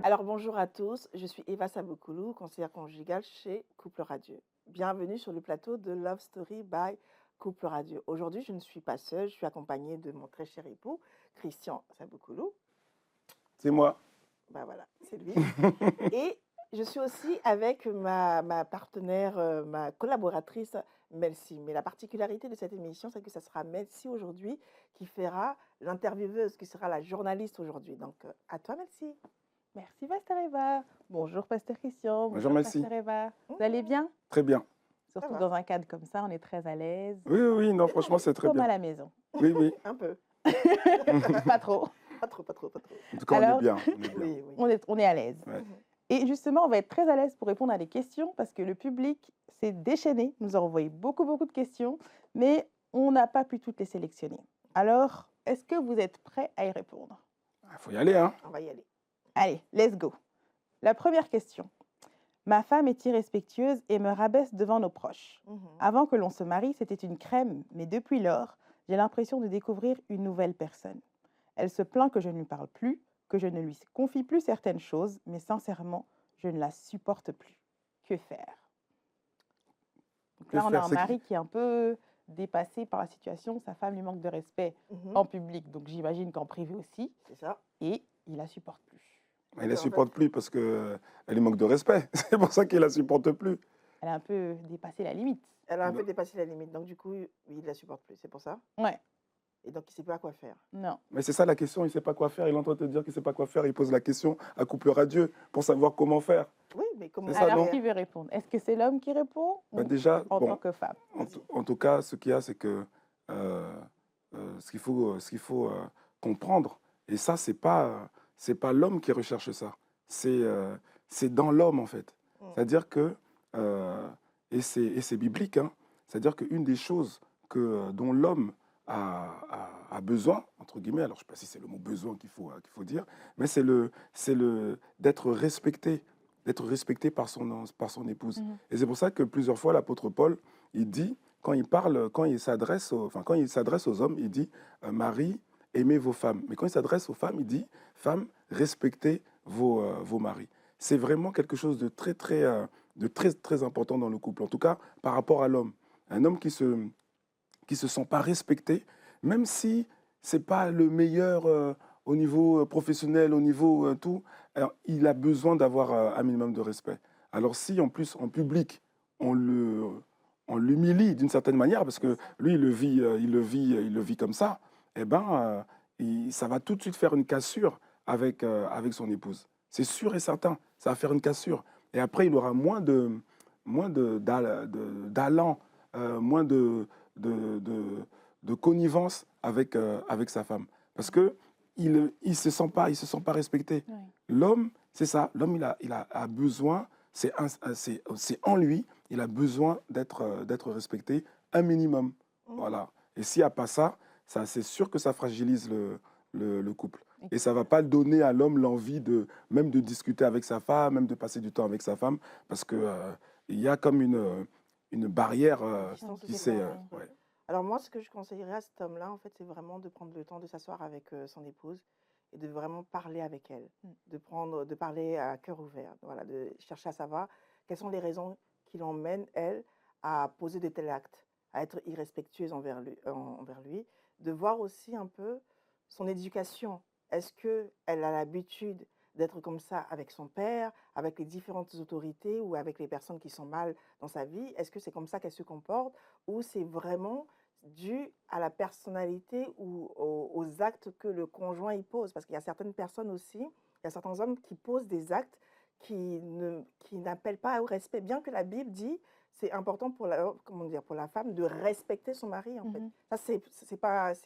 Alors bonjour à tous, je suis Eva Saboukoulou, conseillère conjugale chez Couple Radio. Bienvenue sur le plateau de Love Story by Couple Radio. Aujourd'hui, je ne suis pas seule, je suis accompagnée de mon très cher époux, Christian Saboukoulou. C'est moi. Ben voilà, c'est lui. Et je suis aussi avec ma partenaire, ma collaboratrice, Melcy. Mais la particularité de cette émission, c'est que ce sera Melcy aujourd'hui qui fera l'intervieweuse, qui sera la journaliste aujourd'hui. Donc, à toi, Melcy. Merci, Pasteur Eva. Bonjour, Pasteur Christian. Bonjour, merci. Pasteur Eva. Vous allez bien? Très bien. Surtout va. dans un cadre comme ça, on est très à l'aise. Oui, non, franchement, c'est très Comme à bien. la maison. Oui. Un peu. Pas trop. Pas trop. En tout cas, on Alors, est bien. On est bien. Oui. On est à l'aise. Ouais. Et justement, on va être très à l'aise pour répondre à des questions parce que le public s'est déchaîné, nous a envoyé beaucoup de questions, mais on n'a pas pu toutes les sélectionner. Alors, est-ce que vous êtes prêts à y répondre? Il faut y aller, hein. On va y aller. Allez, let's go. La première question. Ma femme est irrespectueuse et me rabaisse devant nos proches. Avant que l'on se marie, c'était une crème, mais depuis lors, j'ai l'impression de découvrir une nouvelle personne. Elle se plaint que je ne lui parle plus, que je ne lui confie plus certaines choses, mais sincèrement, je ne la supporte plus. Que faire? Donc là, on a un mari qui est un peu dépassé par la situation. Sa femme lui manque de respect en public, donc j'imagine qu'en privé aussi. C'est ça. Et il la supporte plus. Il ne la supporte plus parce qu'elle lui manque de respect. C'est pour ça qu'il ne la supporte plus. Elle a un peu dépassé la limite. Elle a un peu dépassé la limite, donc du coup, il ne la supporte plus, c'est pour ça? Ouais. Et donc, il ne sait pas quoi faire. Non. Mais c'est ça la question, il ne sait pas quoi faire. Il est en train de te dire qu'il ne sait pas quoi faire. Il pose la question à Couple Radio pour savoir comment faire. Oui, mais comment C'est ça, Alors, non? qui veut répondre? Est-ce que c'est l'homme qui répond ou Déjà, en tant que femme? En tout cas, ce qu'il y a, c'est que ce qu'il faut comprendre, et ça, c'est pas l'homme qui recherche ça. C'est dans l'homme, en fait. C'est-à-dire que, et c'est biblique, hein, c'est-à-dire qu'une des choses dont l'homme a besoin, entre guillemets, alors je ne sais pas si c'est le mot besoin qu'il faut dire, mais c'est d'être respecté par son épouse. Et c'est pour ça que plusieurs fois, l'apôtre Paul, il dit, quand il s'adresse aux hommes, il dit Marie, aimez vos femmes. Mais quand il s'adresse aux femmes, il dit femmes, respectez vos maris. C'est vraiment quelque chose de très important dans le couple, en tout cas par rapport à l'homme. Un homme qui se sent pas respecté, même si c'est pas le meilleur au niveau professionnel, au niveau tout, alors, il a besoin d'avoir un minimum de respect. Alors si en plus en public on l'humilie d'une certaine manière, parce que lui il le vit comme ça, eh ben ça va tout de suite faire une cassure avec son épouse. C'est sûr et certain, ça va faire une cassure. Et après il aura moins d'allant, moins de connivence avec sa femme. Parce que il se sent pas respecté. Oui. L'homme, c'est ça. L'homme, il a besoin, c'est en lui, il a besoin d'être respecté un minimum. Voilà. Et s'il n'y a pas ça, c'est sûr que ça fragilise le couple. Et ça ne va pas donner à l'homme l'envie même de discuter avec sa femme, même de passer du temps avec sa femme, parce qu'il y a comme une barrière qui s'est... ouais. Alors moi, ce que je conseillerais à cet homme-là, en fait, c'est vraiment de prendre le temps de s'asseoir avec son épouse et de vraiment parler avec elle, de parler à cœur ouvert, voilà, de chercher à savoir quelles sont les raisons qui l'emmènent, elle, à poser de tels actes, à être irrespectueuse envers lui, de voir aussi un peu son éducation. Est-ce qu'elle a l'habitude d'être comme ça avec son père, avec les différentes autorités ou avec les personnes qui sont mal dans sa vie? Est-ce que c'est comme ça qu'elle se comporte ou c'est vraiment dû à la personnalité ou aux actes que le conjoint y pose? Parce qu'il y a certaines personnes aussi, il y a certains hommes qui posent des actes qui n'appellent pas au respect, bien que la Bible dit c'est important pour la femme de respecter son mari, en fait. Ça, c'est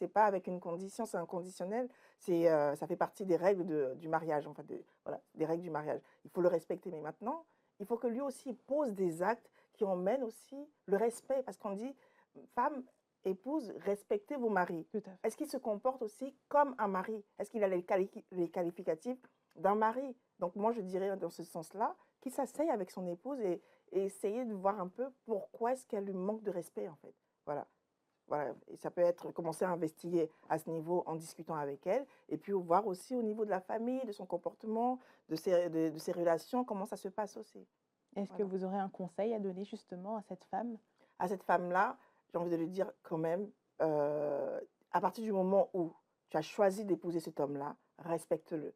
pas avec une condition, c'est inconditionnel. Ça fait partie des règles du mariage, en fait, voilà, des règles du mariage. Il faut le respecter. Mais maintenant, il faut que lui aussi pose des actes qui emmènent aussi le respect. Parce qu'on dit, femme, épouse, respectez vos maris. Est-ce qu'il se comporte aussi comme un mari? Est-ce qu'il a les qualificatifs d'un mari? Donc moi, je dirais dans ce sens-là, qu'il s'asseye avec son épouse et essayer de voir un peu pourquoi est-ce qu'elle lui manque de respect, en fait. Voilà. voilà, et ça peut être commencer à investiguer à ce niveau en discutant avec elle, et puis voir aussi au niveau de la famille, de son comportement, de ses relations, comment ça se passe aussi. Est-ce que Voilà. vous aurez un conseil à donner justement à cette femme? À cette femme-là, j'ai envie de lui dire quand même, à partir du moment où tu as choisi d'épouser cet homme-là, respecte-le.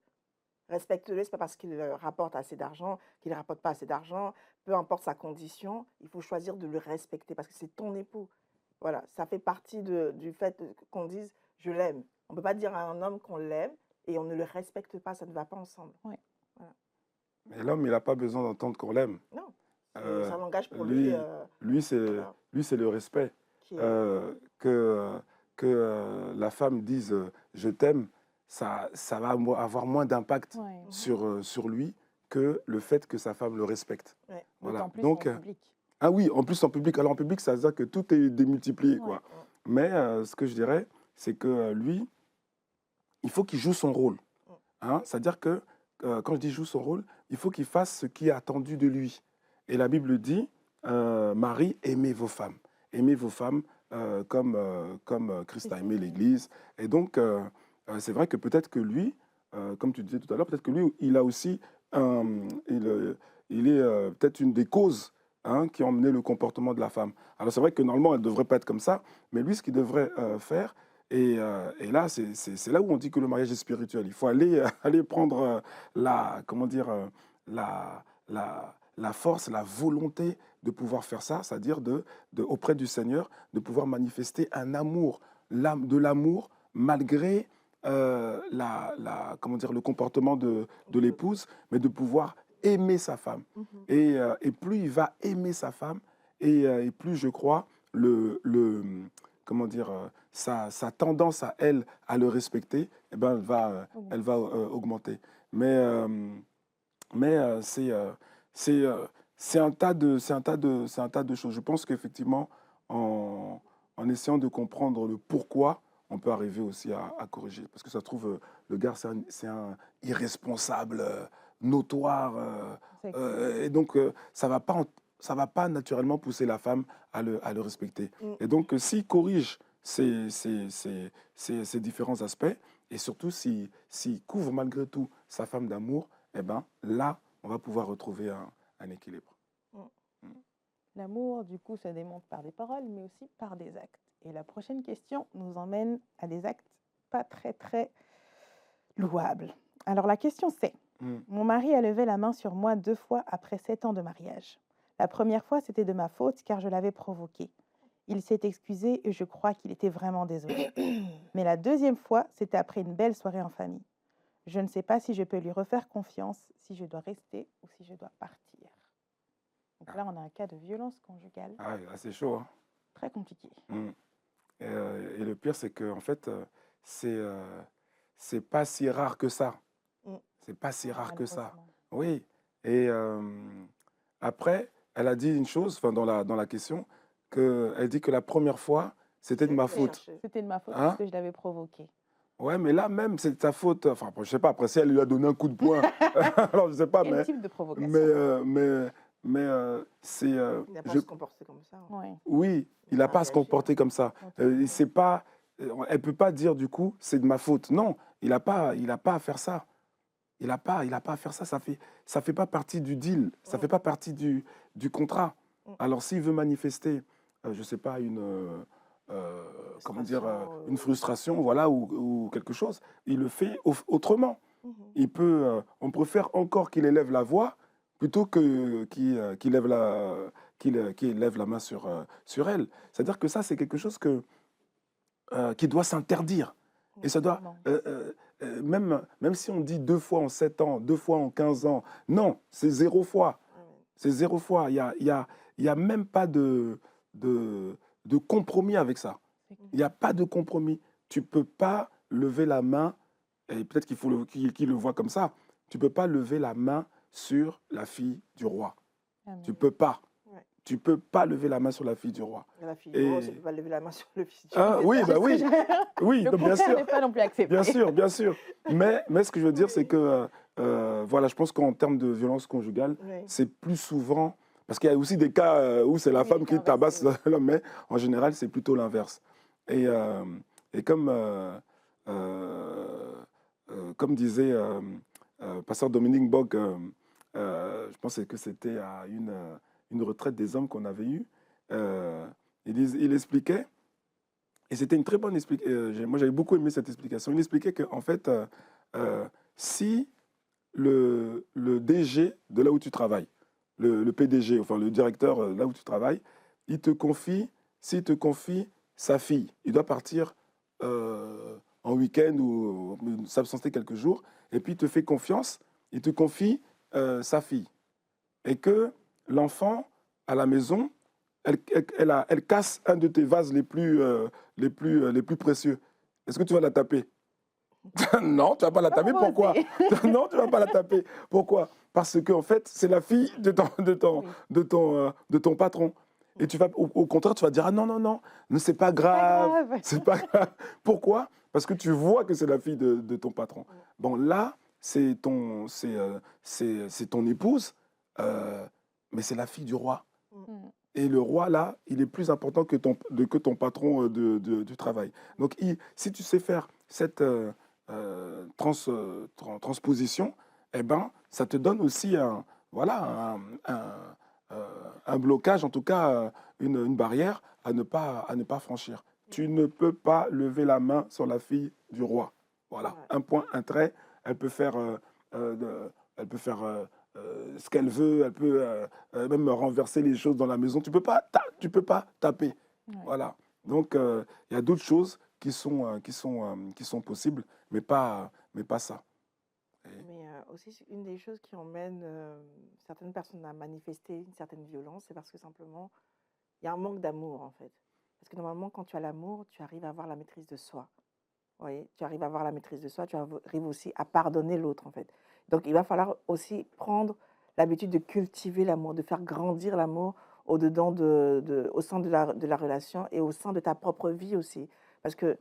Respecte-le, c'est pas parce qu'il rapporte assez d'argent, qu'il ne rapporte pas assez d'argent, peu importe sa condition, il faut choisir de le respecter parce que c'est ton époux. Voilà, ça fait partie du fait qu'on dise je l'aime. On ne peut pas dire à un homme qu'on l'aime et on ne le respecte pas, ça ne va pas ensemble. Ouais. Voilà. Mais l'homme, il n'a pas besoin d'entendre qu'on l'aime. Non, c'est Euh, un langage pour lui, lui, voilà, c'est le respect. qui est. Que la femme dise je t'aime, ça va avoir moins d'impact Ouais. sur lui que le fait que sa femme le respecte. Ouais. Voilà. D'autant plus Donc, en public. ah oui, en plus en public. Alors en public, ça veut dire que tout est démultiplié, Ouais. quoi. Mais ce que je dirais, c'est que lui, il faut qu'il joue son rôle. Hein? C'est-à-dire que quand je dis joue son rôle, il faut qu'il fasse ce qui est attendu de lui. Et la Bible dit, Marie, aimez vos femmes. Aimez vos femmes comme Christ a aimé l'Église. Et donc, c'est vrai que peut-être que lui, comme tu disais tout à l'heure, peut-être que lui, il a aussi, il est peut-être une des causes, hein, qui ont mené le comportement de la femme. Alors c'est vrai que normalement, elle ne devrait pas être comme ça, mais lui, ce qu'il devrait faire, et là, c'est là où on dit que le mariage est spirituel. Il faut aller prendre comment dire, la force, la volonté de pouvoir faire ça, c'est-à-dire auprès du Seigneur, de pouvoir manifester un amour, de l'amour, malgré comment dire, le comportement de l'épouse, mais de pouvoir aimer sa femme. Et plus il va aimer sa femme, et plus, je crois, comment dire, sa tendance à elle à le respecter, eh ben, elle va augmenter. Mais c'est un tas de choses. Je pense qu'effectivement, en essayant de comprendre le pourquoi, on peut arriver aussi à corriger. Parce que ça se trouve, le gars, c'est un irresponsable notoire. Et donc, ça va pas naturellement pousser la femme à le respecter. Et donc, s'il corrige ces différents aspects, et surtout s'il couvre malgré tout sa femme d'amour, eh ben, là, on va pouvoir retrouver un équilibre. L'amour, du coup, se démontre par des paroles, mais aussi par des actes. Et la prochaine question nous emmène à des actes pas très, très louables. Alors, la question c'est, mon mari a levé la main sur moi 2 fois après 7 ans de mariage. La première fois, c'était de ma faute car je l'avais provoqué. Il s'est excusé et je crois qu'il était vraiment désolé. Mais la deuxième fois, c'était après une belle soirée en famille. Je ne sais pas si je peux lui refaire confiance, si je dois rester ou si je dois partir. Donc là, on a un cas de violence conjugale. Ah, c'est chaud. Hein. Très compliqué. Et le pire, c'est que en fait, c'est pas si rare que ça. C'est pas si rare que ça. Oui. Et après, elle a dit une chose, enfin dans la question, elle dit que la première fois, c'était de ma faute. C'était de ma faute parce que je l'avais provoqué. Ouais, mais là même, c'est de ta faute. Enfin, je sais pas, après, si elle lui a donné un coup de poing, alors je sais pas, Quel type de provocation? mais c'est... Il n'a pas à se comporter comme ça. Oui, il n'a pas à se comporter comme ça. C'est pas, elle ne peut pas dire du coup, c'est de ma faute. Non, il n'a pas à faire ça. Il n'a pas à faire ça. Ça fait pas partie du deal. Ça fait pas partie du contrat. Alors s'il veut manifester, je sais pas, comment dire, une frustration, voilà, ou quelque chose, il le fait autrement. On préfère encore qu'il élève la voix plutôt qu'il lève la main sur elle. C'est-à-dire que ça, c'est quelque chose qui doit s'interdire. Et ça doit, même si on dit 2 fois en 7 ans, 2 fois en 15 ans, non, c'est 0 fois. C'est 0 fois. Il y a même pas de compromis avec ça. Il n'y a pas de compromis. Tu ne peux pas lever la main, et peut-être qu'il le voit comme ça, tu ne peux pas lever la main sur la fille du roi. Tu ne peux pas. Tu ne peux pas lever la main sur la fille du roi. La fille du roi, tu ne peux pas lever la main sur le fils du roi. Ah, oui, bah oui. Oui, le bien sûr. n'est pas non plus accepté. Bien sûr. Mais ce que je veux dire, c'est que, voilà, je pense qu'en termes de violence conjugale, c'est plus souvent... Parce qu'il y a aussi des cas où c'est la femme qui tabasse l'homme, mais en général, c'est plutôt l'inverse. Et, comme, comme disait Pasteur Dominique Bock, je pense que c'était à une retraite des hommes qu'on avait eue, il expliquait, et c'était une très bonne explication, moi j'avais beaucoup aimé cette explication, il expliquait qu'en fait, si le DG de là où tu travailles, le PDG, enfin le directeur là où tu travailles, s'il te confie sa fille, il doit partir en week-end ou s'absenter quelques jours, et puis il te fait confiance, il te confie sa fille. Et que l'enfant, à la maison, elle casse un de tes vases les plus précieux. Est-ce que tu vas la taper? Non, tu ne vas pas la taper. Pourquoi? Non, tu ne vas pas la taper. Pourquoi? Parce qu'en fait, c'est la fille de ton patron. Et tu vas, au contraire, tu vas dire, ah non, non, non, c'est pas grave. C'est pas grave. Pourquoi? Parce que tu vois que c'est la fille de ton patron. Bon, là, c'est ton épouse, mais c'est la fille du roi. Et le roi, là, il est plus important que ton patron du travail. Donc, si tu sais faire cette transposition, eh ben, ça te donne aussi un blocage, en tout cas une barrière à ne pas franchir. Tu ne peux pas lever la main sur la fille du roi. Voilà, un point, un trait. Elle peut faire, ce qu'elle veut. Elle peut même renverser les choses dans la maison. Tu peux pas taper. Ouais. Voilà. Donc il y a d'autres choses qui sont possibles, mais pas ça. Mais aussi, une des choses qui emmène certaines personnes à manifester une certaine violence, c'est parce que simplement, il y a un manque d'amour, en fait. Parce que normalement, quand tu as l'amour, tu arrives à avoir la maîtrise de soi. Vous voyez, tu arrives à avoir la maîtrise de soi, tu arrives aussi à pardonner l'autre, en fait. Donc, il va falloir aussi prendre l'habitude de cultiver l'amour, de faire grandir l'amour au-dedans au sein de la relation et au sein de ta propre vie aussi. Parce que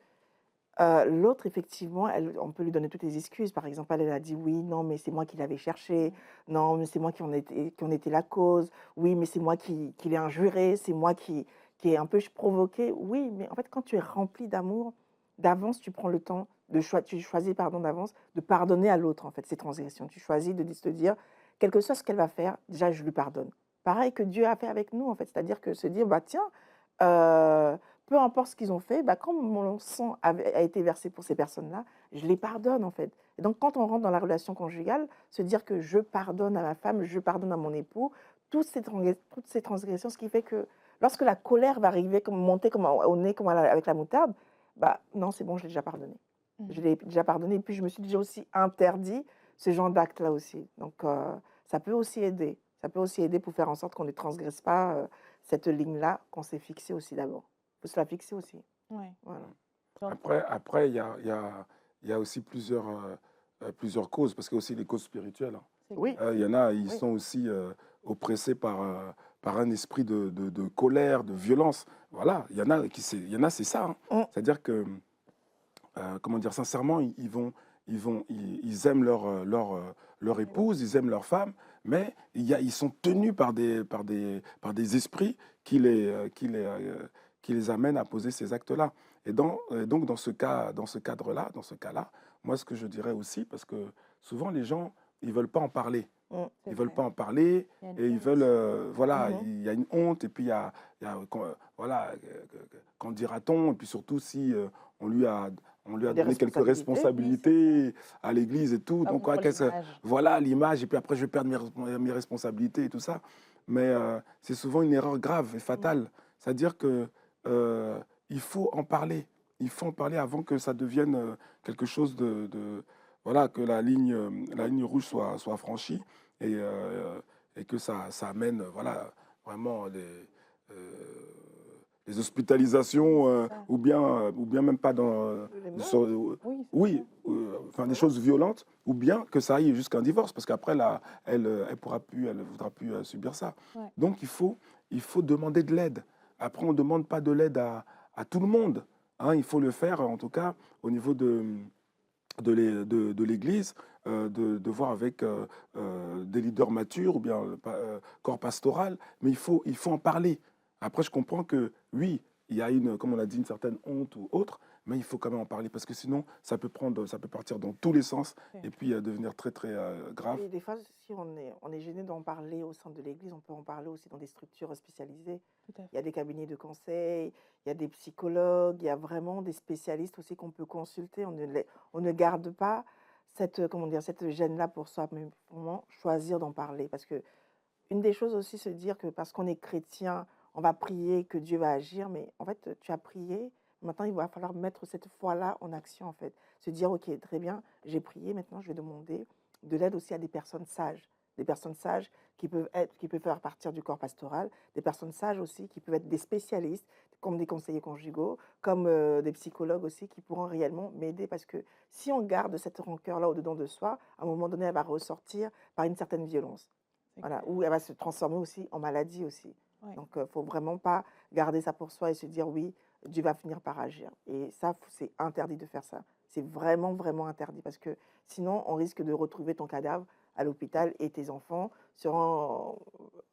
l'autre, effectivement, on peut lui donner toutes les excuses. Par exemple, elle a dit: «Oui, non, mais c'est moi qui l'avais cherché. Non, mais c'est moi qui en était la cause. Oui, mais c'est moi qui l'ai injuré. C'est moi qui ai un peu provoqué». Oui, mais en fait, quand tu es rempli d'amour, d'avance, tu prends le temps tu choisis, pardon, d'avance, de pardonner à l'autre, en fait, ses transgressions. Tu choisis de te dire: «Quel que soit ce qu'elle va faire, déjà, je lui pardonne». Pareil que Dieu a fait avec nous, en fait. C'est-à-dire que se dire: «Bah, tiens, peu importe ce qu'ils ont fait, bah, quand mon sang a été versé pour ces personnes-là, je les pardonne, en fait». Et donc, quand on rentre dans la relation conjugale, se dire que je pardonne à ma femme, je pardonne à mon époux, toutes ces transgressions, ce qui fait que lorsque la colère va arriver, monter comme au nez, comme avec la moutarde, bah non, c'est bon, je l'ai déjà pardonné. Je l'ai déjà pardonné, et puis je me suis déjà aussi interdit ce genre d'acte-là aussi. Donc, ça peut aussi aider. Ça peut aussi aider pour faire en sorte qu'on ne transgresse pas cette ligne-là qu'on s'est fixée aussi d'abord. Il faut se la fixer aussi. Ouais. Voilà. Après, il y a aussi plusieurs causes, parce qu'il y a aussi les causes spirituelles. Oui. Il y en a, ils sont aussi oppressés par un esprit de colère, de violence. Voilà, il y en a, c'est ça. Hein. C'est-à-dire que, comment dire, sincèrement, ils aiment leur épouse, ils aiment leur femme, mais ils sont tenus par des esprits qui les amènent à poser ces actes-là. Et donc, dans ce cas-là, moi, ce que je dirais aussi, parce que souvent, les gens, ils ne veulent pas en parler. Ils ne veulent pas en parler, et ils veulent, voilà, il y a une honte, et puis il y a voilà, qu'en dira-t-on, et puis surtout si on lui a donné quelques responsabilités à l'église et tout. Donc, voilà l'image, et puis après, je vais perdre mes responsabilités et tout ça. Mais c'est souvent une erreur grave et fatale. C'est-à-dire que il faut en parler. Il faut en parler avant que ça devienne quelque chose voilà, que la ligne rouge soit franchie, et que ça amène, voilà, vraiment les hospitalisations, ou bien même pas enfin des choses violentes, ou bien que ça aille jusqu'à un divorce, parce qu'après là, elle voudra plus subir ça. Ouais. Donc il faut demander de l'aide. Après, on ne demande pas de l'aide à tout le monde. Hein. Il faut le faire, en tout cas, au niveau de l'Église, de voir avec des leaders matures, ou bien corps pastoral, mais il faut en parler. Après, je comprends que, oui, il y a comme on a dit, une certaine honte ou autre, mais il faut quand même en parler parce que sinon, ça peut partir dans tous les sens et puis devenir très, très grave. Et des fois, si on est gêné d'en parler au sein de l'Église, on peut en parler aussi dans des structures spécialisées. Tout à Il y fait. a des cabinets de conseil, il y a des psychologues, il y a vraiment des spécialistes aussi qu'on peut consulter. On ne garde pas comment dire, cette gêne-là pour soi, mais vraiment choisir d'en parler. Parce que une des choses aussi, se dire que parce qu'on est chrétien, on va prier, que Dieu va agir, mais en fait, tu as prié, maintenant il va falloir mettre cette foi-là en action, en fait. Se dire, ok, très bien, j'ai prié, maintenant je vais demander de l'aide aussi à des personnes sages qui peuvent faire partir du corps pastoral, des personnes sages aussi qui peuvent être des spécialistes, comme des conseillers conjugaux, comme des psychologues aussi qui pourront réellement m'aider, parce que si on garde cette rancœur-là au-dedans de soi, à un moment donné, elle va ressortir par une certaine violence. C'est Voilà, clair. ou elle va se transformer aussi en maladie aussi. Ouais. Donc, il ne faut vraiment pas garder ça pour soi et se dire oui, Dieu va finir par agir. Et ça, c'est interdit de faire ça. C'est vraiment, vraiment interdit parce que sinon, on risque de retrouver ton cadavre à l'hôpital et tes enfants seront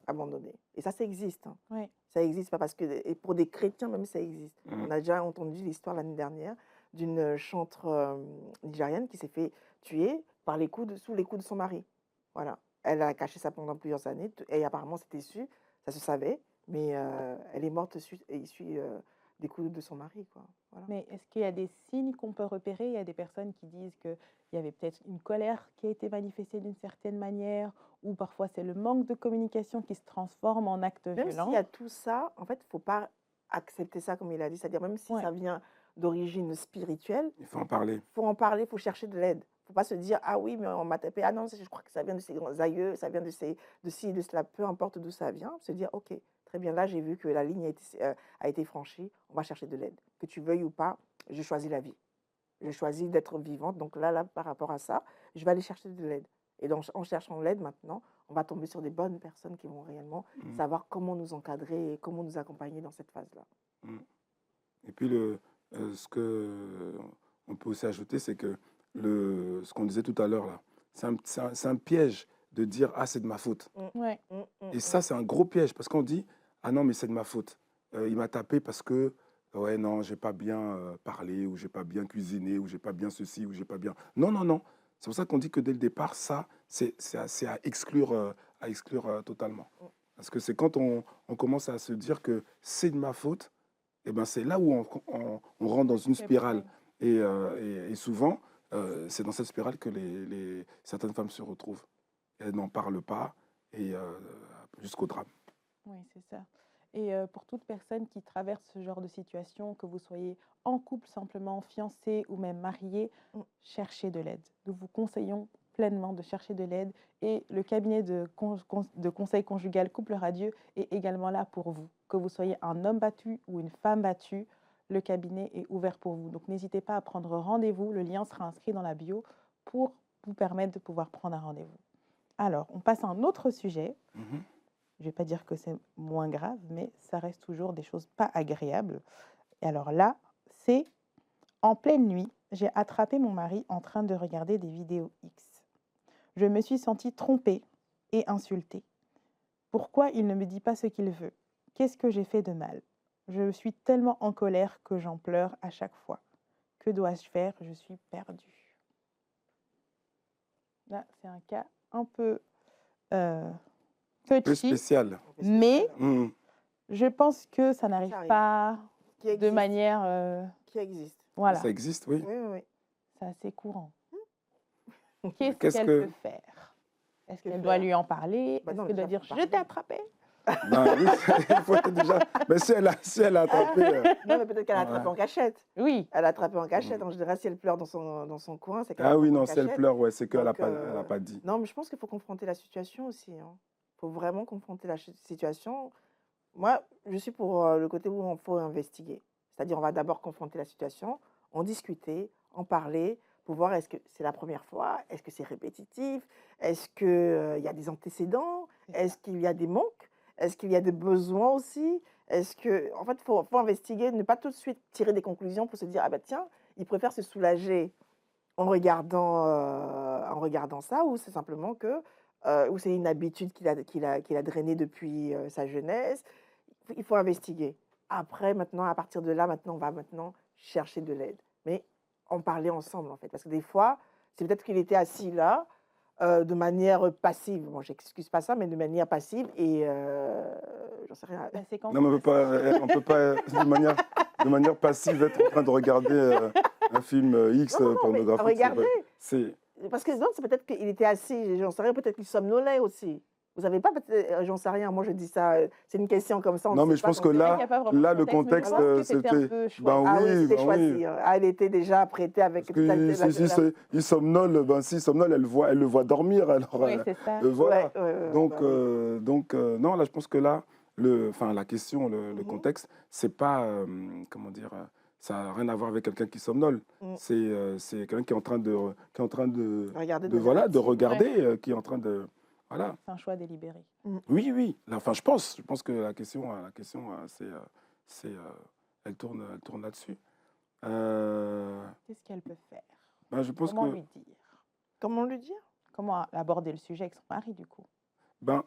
abandonnés. Et ça existe. Hein. Ouais. Ça existe pas parce que, et pour des chrétiens même, ça existe. Mhm. On a déjà entendu l'histoire l'année dernière d'une chantre nigérienne qui s'est fait tuer par sous les coups de son mari. Voilà. Elle a caché ça pendant plusieurs années et apparemment c'était su, ça se savait, mais elle est morte issue des coups de son mari, quoi. Voilà. Mais est-ce qu'il y a des signes qu'on peut repérer? Il y a des personnes qui disent qu'il y avait peut-être une colère qui a été manifestée d'une certaine manière, ou parfois c'est le manque de communication qui se transforme en acte Même s'il y violent. a tout ça, en fait, il ne faut pas accepter ça comme il a dit, c'est-à-dire même si Ouais. ça vient d'origine spirituelle, Il faut en parler. il faut en parler, il faut chercher de l'aide. Il ne faut pas se dire, ah oui, mais on m'a tapé, ah non, je crois que ça vient de ses grands aïeux, ça vient de ci, de cela, peu importe d'où ça vient, se dire, ok, très bien, là j'ai vu que la ligne a été franchie, on va chercher de l'aide. Que tu veuilles ou pas, j'ai choisi la vie. J'ai choisi d'être vivante, donc là, par rapport à ça, je vais aller chercher de l'aide. Et donc, en cherchant l'aide maintenant, on va tomber sur des bonnes personnes qui vont réellement savoir comment nous encadrer et comment nous accompagner dans cette phase-là. Et puis, ce qu'on peut aussi ajouter, c'est que ce qu'on disait tout à l'heure, là, c'est un piège de dire « Ah, c'est de ma faute Ouais. ». Et ça, c'est un gros piège parce qu'on dit « Ah non, mais c'est de ma faute. Il m'a tapé parce que, ouais, non, j'ai pas bien parlé ou j'ai pas bien cuisiné ou j'ai pas bien ceci ou j'ai pas bien… » Non, non, non. C'est pour ça qu'on dit que dès le départ, ça, c'est à exclure totalement. Parce que c'est quand on commence à se dire que c'est de ma faute, et ben c'est là où on rentre dans une spirale. Et souvent, c'est dans cette spirale que certaines femmes se retrouvent. Elles n'en parlent pas et jusqu'au drame. Oui, c'est ça. Et pour toute personne qui traverse ce genre de situation, que vous soyez en couple simplement, fiancé ou même marié, cherchez de l'aide. Nous vous conseillons pleinement de chercher de l'aide et le cabinet de conseil conjugal Couple Radieux est également là pour vous. Que vous soyez un homme battu ou une femme battue, le cabinet est ouvert pour vous. Donc n'hésitez pas à prendre rendez-vous, le lien sera inscrit dans la bio pour vous permettre de pouvoir prendre un rendez-vous. Alors, on passe à un autre sujet. Je ne vais pas dire que c'est moins grave, mais ça reste toujours des choses pas agréables. Et alors là, c'est en pleine nuit, j'ai attrapé mon mari en train de regarder des vidéos X. Je me suis sentie trompée et insultée. Pourquoi il ne me dit pas ce qu'il veut? Qu'est-ce que j'ai fait de mal? Je suis tellement en colère que j'en pleure à chaque fois. Que dois-je faire? Je suis perdue. Là, c'est un cas un peu Peu petit, spécial. mais je pense que ça n'arrive arrive. pas Qui de existe. manière… Qui existe. voilà, Ça existe, oui. Oui, oui, oui. c'est assez courant. Qu'est-ce Qu'elle que- peut faire? Est-ce Que qu'elle doit faire? lui en parler? Bah Est-ce non, qu'elle doit déjà, dire faut « je t'ai parler. attrapé Ben oui, il faut être déjà. Mais si elle a attrapé. Non, mais peut-être qu'elle a attrapé Ouais. en cachette. ?» Oui, Elle a attrapé en cachette. En général, si elle pleure dans son coin, c'est qu'elle Ah attrape oui, en non, si elle cachette. pleure, ouais, c'est qu'elle n'a Donc, pas dit. non, mais je pense qu'il faut confronter la situation aussi. Il faut vraiment confronter la situation. Moi, je suis pour le côté où il faut investiguer. C'est-à-dire, on va d'abord confronter la situation, en discuter, en parler, pour voir est-ce que c'est la première fois, est-ce que c'est répétitif, est-ce qu'il y a des antécédents, est-ce qu'il y a des manques, est-ce qu'il y a des besoins aussi. En fait, il faut investiguer, ne pas tout de suite tirer des conclusions pour se dire, ah bah tiens, il préfère se soulager en regardant ça, ou c'est simplement ou c'est une habitude qu'il a drainée depuis sa jeunesse. Il faut investiguer. après, maintenant, à partir de là, maintenant, on va maintenant chercher de l'aide. Mais en parler ensemble, en fait. Parce que des fois, c'est peut-être qu'il était assis là, de manière passive. Bon, j'excuse pas ça, mais de manière passive. Et j'en sais rien. La séquence Non, mais on peut pas de manière passive être en train de regarder un film X Non, mais pornographique. regardez. C'est Parce que non, c'est peut-être qu'il était assis, j'en sais rien, peut-être qu'il somnolait aussi. Vous savez pas, j'en sais rien, moi je dis ça, c'est une question comme ça. On Non, ne mais sait je pas pense qu'on que sait là, pas. il n'y a pas vraiment là, de le contexte, mais je pense que c'était un c'était. peu choisi. Ben Ah oui, oui, c'était ben choisi. oui. Ah, elle était déjà apprêtée avec Parce toute que il somnole, ben si, il somnole, elle le voit dormir. Alors, Oui, c'est ça. voilà. Donc, bah oui. non, là, je pense que là, la question, le Mhm. contexte, c'est pas, comment dire, ça n'a rien à voir avec quelqu'un qui somnole. Mm. C'est quelqu'un qui est en train de Regardez de voilà, de intime. regarder, qui est en train de, voilà. C'est un choix délibéré. Oui, oui. Là, enfin, je pense que la question, elle tourne là-dessus. Qu'est-ce qu'elle peut faire? Ben, je pense Comment que, lui dire? Comment lui dire? Comment aborder le sujet avec son mari, du coup? ben,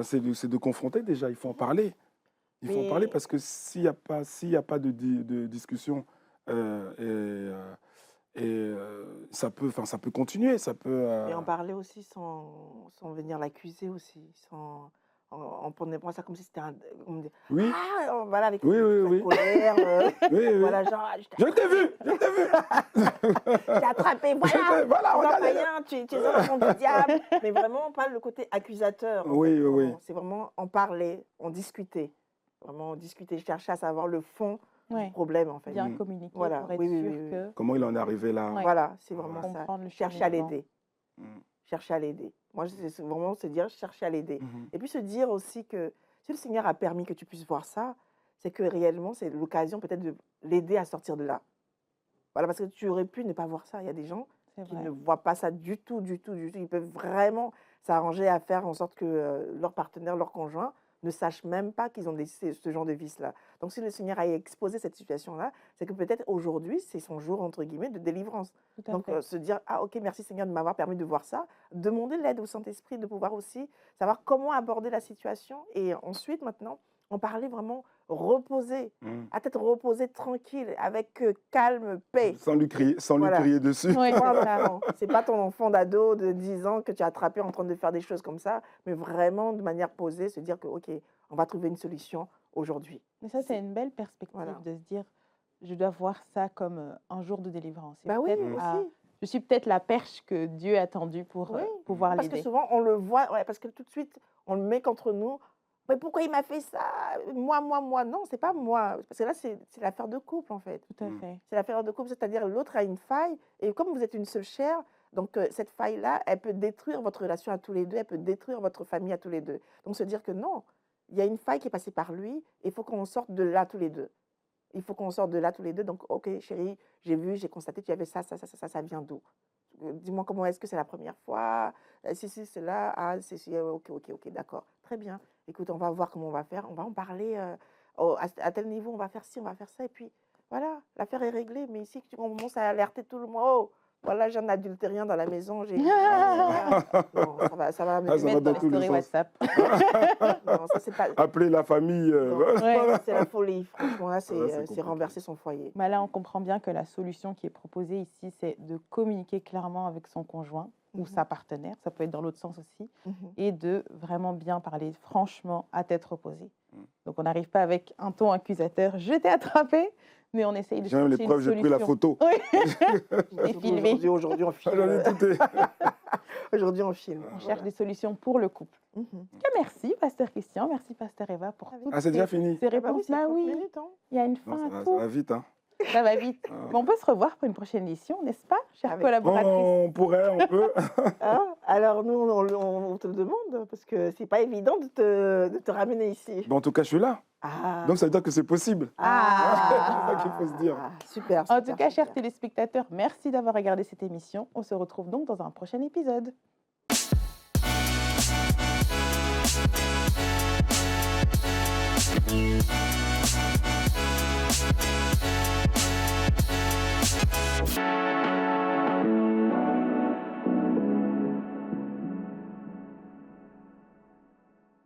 c'est de confronter déjà. Il faut en parler. Il faut en parler Mais parce que s'il y a pas de discussion, ça peut continuer, ça peut. et en parler aussi sans venir l'accuser aussi, en prenant ça comme si c'était un... Comme dire, Oui, ah, voilà, avec oui, oui, la oui, colère, oui, oui. voilà, genre, ah, Je t'ai vu, je t'ai vu. je t'ai attrapé, voilà, Voilà, tu n'en regardez. rien, tu es un enfant du diable. Mais vraiment, pas le côté accusateur. En Oui, fait, oui, oui. vraiment. C'est vraiment en parler, en discuter. Vraiment en discuter, chercher à savoir le fond Ouais. du problème, en fait. Bien communiquer Voilà, pour être oui, oui, sûr oui, oui. que Comment il en est arrivé là? Ouais. Voilà, c'est Voilà. vraiment ça. comprendre le Chercher à cheminement. l'aider. Mm. Chercher à l'aider. Moi, c'est vraiment se dire chercher à l'aider. Mhm. Et puis se dire aussi que si le Seigneur a permis que tu puisses voir ça, c'est que réellement, c'est l'occasion peut-être de l'aider à sortir de là. Voilà, parce que tu aurais pu ne pas voir ça. Il y a des gens C'est qui vrai. ne voient pas ça du tout, du tout, du tout. Ils peuvent vraiment s'arranger à faire en sorte que leur partenaire, leur conjoint, ne sache même pas qu'ils ont ce genre de vice-là. Donc, si le Seigneur a exposé cette situation-là, c'est que peut-être aujourd'hui, c'est son jour, entre guillemets, de délivrance. Tout à Donc, fait. se dire, ah ok, merci Seigneur de m'avoir permis de voir ça. Demander l'aide au Saint-Esprit, de pouvoir aussi savoir comment aborder la situation. Et ensuite, maintenant, en parler vraiment reposé, Mm. à tête reposée, tranquille, avec calme, paix. Sans lui Voilà. crier dessus. Oui, c'est ça. Voilà, c'est pas ton enfant d'ado de 10 ans que tu as attrapé en train de faire des choses comme ça, mais vraiment de manière posée, se dire que, ok, on va trouver une solution aujourd'hui. Mais ça, c'est une belle perspective Voilà. de se dire, je dois voir ça comme un jour de délivrance. Et Bah oui, peut-être aussi. je suis peut-être la perche que Dieu a tendue pour Oui, pouvoir parce que l'aider. souvent, on le voit, ouais, parce que tout de suite, on le met contre nous. Mais pourquoi il m'a fait ça? Moi. Non, c'est pas moi. Parce que là, c'est l'affaire de couple, en fait. Tout à Mm. fait. C'est l'affaire de couple, c'est-à-dire l'autre a une faille, et comme vous êtes une seule chair, donc cette faille-là, elle peut détruire votre relation à tous les deux, elle peut détruire votre famille à tous les deux. Donc se dire que non, il y a une faille qui est passée par lui, et il faut qu'on sorte de là tous les deux. Il faut qu'on sorte de là tous les deux. Donc, ok, chérie, j'ai vu, j'ai constaté, tu avais ça vient d'où? Dis-moi comment est-ce que c'est la première fois? Si, c'est là. Ah, si, ok, d'accord. Très bien. Écoute, on va voir comment on va faire. On va en parler à tel niveau, on va faire ci, on va faire ça. Et puis, voilà, l'affaire est réglée. Mais ici, on commence à alerter tout le monde. Oh, voilà, j'ai un adultérien dans la maison. J'ai... Non, ça va me Ah, ça va Mettre dans dans les tous les stories sens. WhatsApp. Non, ça, c'est pas... Appeler la famille. Non, Ouais. c'est la folie. Franchement, là, Ouais, c'est c'est compliqué. renverser son foyer. Mais là, on comprend bien que la solution qui est proposée ici, c'est de communiquer clairement avec son conjoint ou Mhm. sa partenaire, ça peut être dans l'autre sens aussi, Mhm. et de vraiment bien parler franchement à tête reposée. Mm. Donc, on n'arrive pas avec un ton accusateur, je t'ai attrapé, mais on essaye de J'ai même les chercher une preuves, j'ai pris la solution. photo. Oui, Surtout c'est filmé. Aujourd'hui, on Ah, filme. j'en ai tout est. Aujourd'hui, on filme. On cherche des solutions pour le couple. Mhm. En tout cas, merci, Pasteur Christian, merci, Pasteur Eva, pour toutes Ah, c'est déjà ces, fini. ces Ah bah oui, réponses. c'est Là, 30 oui, minutes, hein. il y a une Non, fin à ça tout. va vite. Hein. Ça va vite. Ah. Mais on peut se revoir pour une prochaine édition, n'est-ce pas, chère Avec- collaboratrice? On pourrait, on peut. Hein? Alors, nous, on te le demande, parce que c'est pas évident de te ramener ici. Bon, en tout cas, je suis là. Ah, Donc, ça veut dire que c'est possible. Ah. C'est ça qu'il faut se dire. Super, En super, tout cas, chers super. téléspectateurs, merci d'avoir regardé cette émission. On se retrouve donc dans un prochain épisode.